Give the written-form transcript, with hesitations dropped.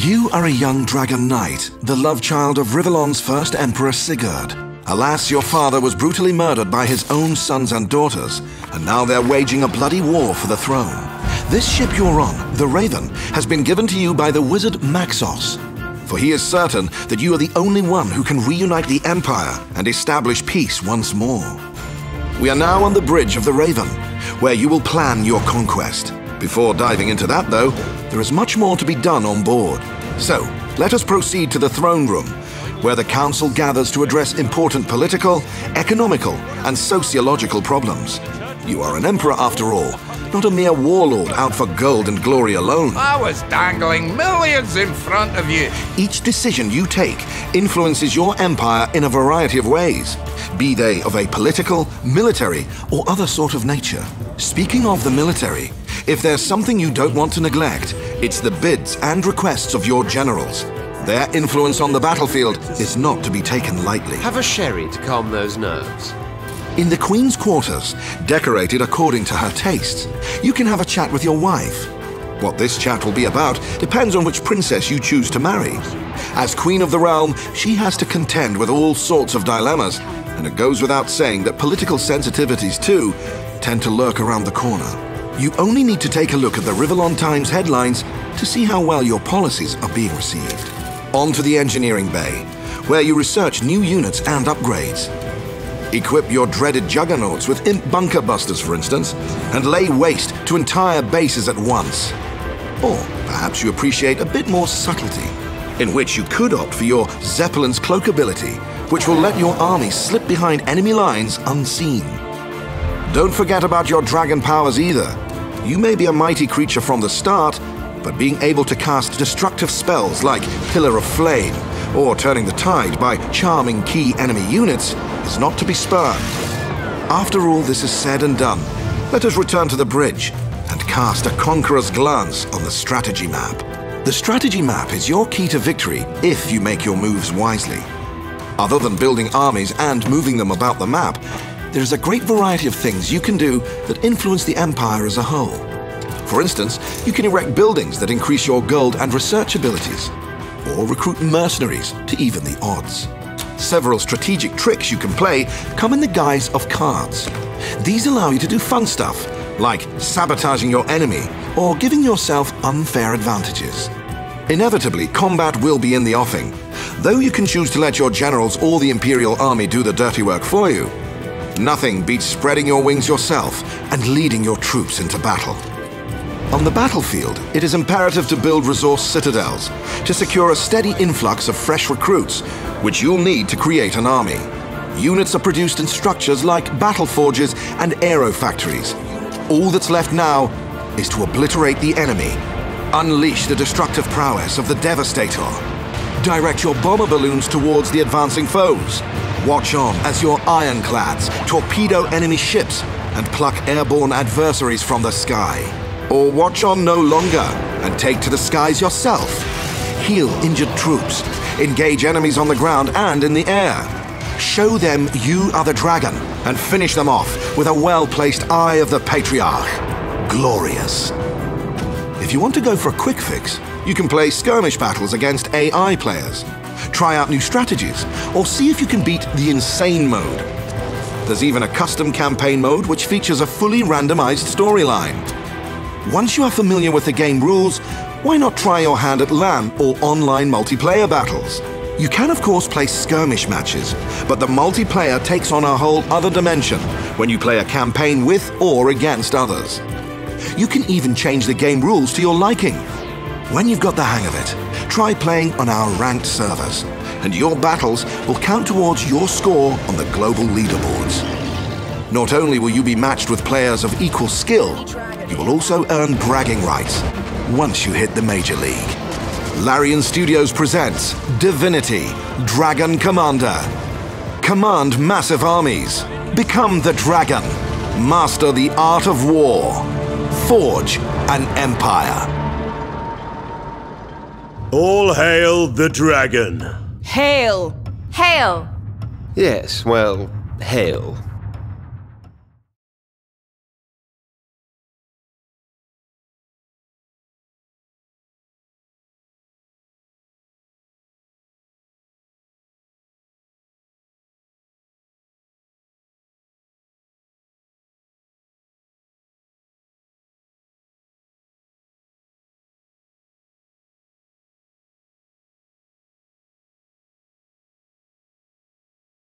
You are a young dragon knight, the love child of Rivellon's first emperor Sigurd. Alas, your father was brutally murdered by his own sons and daughters, and now they're waging a bloody war for the throne. This ship you're on, the Raven, has been given to you by the wizard Maxos, for he is certain that you are the only one who can reunite the Empire and establish peace once more. We are now on the bridge of the Raven, where you will plan your conquest. Before diving into that, though, there is much more to be done on board. So, let us proceed to the throne room, where the Council gathers to address important political, economical, and sociological problems. You are an emperor after all, not a mere warlord out for gold and glory alone. I was dangling millions in front of you. Each decision you take influences your empire in a variety of ways, be they of a political, military, or other sort of nature. Speaking of the military, if there's something you don't want to neglect, it's the bids and requests of your generals. Their influence on the battlefield is not to be taken lightly. Have a sherry to calm those nerves. In the Queen's quarters, decorated according to her tastes, you can have a chat with your wife. What this chat will be about depends on which princess you choose to marry. As Queen of the Realm, she has to contend with all sorts of dilemmas, and it goes without saying that political sensitivities, too, tend to lurk around the corner. You only need to take a look at the Rivellon Times headlines to see how well your policies are being received. On to the engineering bay, where you research new units and upgrades. Equip your dreaded juggernauts with imp bunker busters, for instance, and lay waste to entire bases at once. Or perhaps you appreciate a bit more subtlety, in which you could opt for your Zeppelin's cloak ability, which will let your army slip behind enemy lines unseen. Don't forget about your dragon powers either. You may be a mighty creature from the start, but being able to cast destructive spells like Pillar of Flame, or turning the tide by charming key enemy units, is not to be spurned. After all this is said and done, let us return to the bridge and cast a conqueror's glance on the strategy map. The strategy map is your key to victory if you make your moves wisely. Other than building armies and moving them about the map, there is a great variety of things you can do that influence the Empire as a whole. For instance, you can erect buildings that increase your gold and research abilities, or recruit mercenaries to even the odds. Several strategic tricks you can play come in the guise of cards. These allow you to do fun stuff, like sabotaging your enemy or giving yourself unfair advantages. Inevitably, combat will be in the offing, though you can choose to let your generals or the Imperial Army do the dirty work for you. Nothing beats spreading your wings yourself and leading your troops into battle. On the battlefield, it is imperative to build resource citadels to secure a steady influx of fresh recruits, which you'll need to create an army. Units are produced in structures like battle forges and aero factories. All that's left now is to obliterate the enemy, unleash the destructive prowess of the Devastator. Direct your bomber balloons towards the advancing foes. Watch on as your ironclads torpedo enemy ships and pluck airborne adversaries from the sky. Or watch on no longer and take to the skies yourself. Heal injured troops, engage enemies on the ground and in the air. Show them you are the dragon and finish them off with a well-placed Eye of the Patriarch. Glorious. If you want to go for a quick fix, you can play skirmish battles against AI players, try out new strategies, or see if you can beat the insane mode. There's even a custom campaign mode which features a fully randomized storyline. Once you are familiar with the game rules, why not try your hand at LAN or online multiplayer battles? You can of course play skirmish matches, but the multiplayer takes on a whole other dimension when you play a campaign with or against others. You can even change the game rules to your liking. When you've got the hang of it, try playing on our ranked servers, and your battles will count towards your score on the global leaderboards. Not only will you be matched with players of equal skill, you will also earn bragging rights once you hit the Major League. Larian Studios presents Divinity, Dragon Commander. Command massive armies. Become the dragon. Master the art of war. Forge an empire. All hail the dragon. Hail! Hail! Yes, well, hail.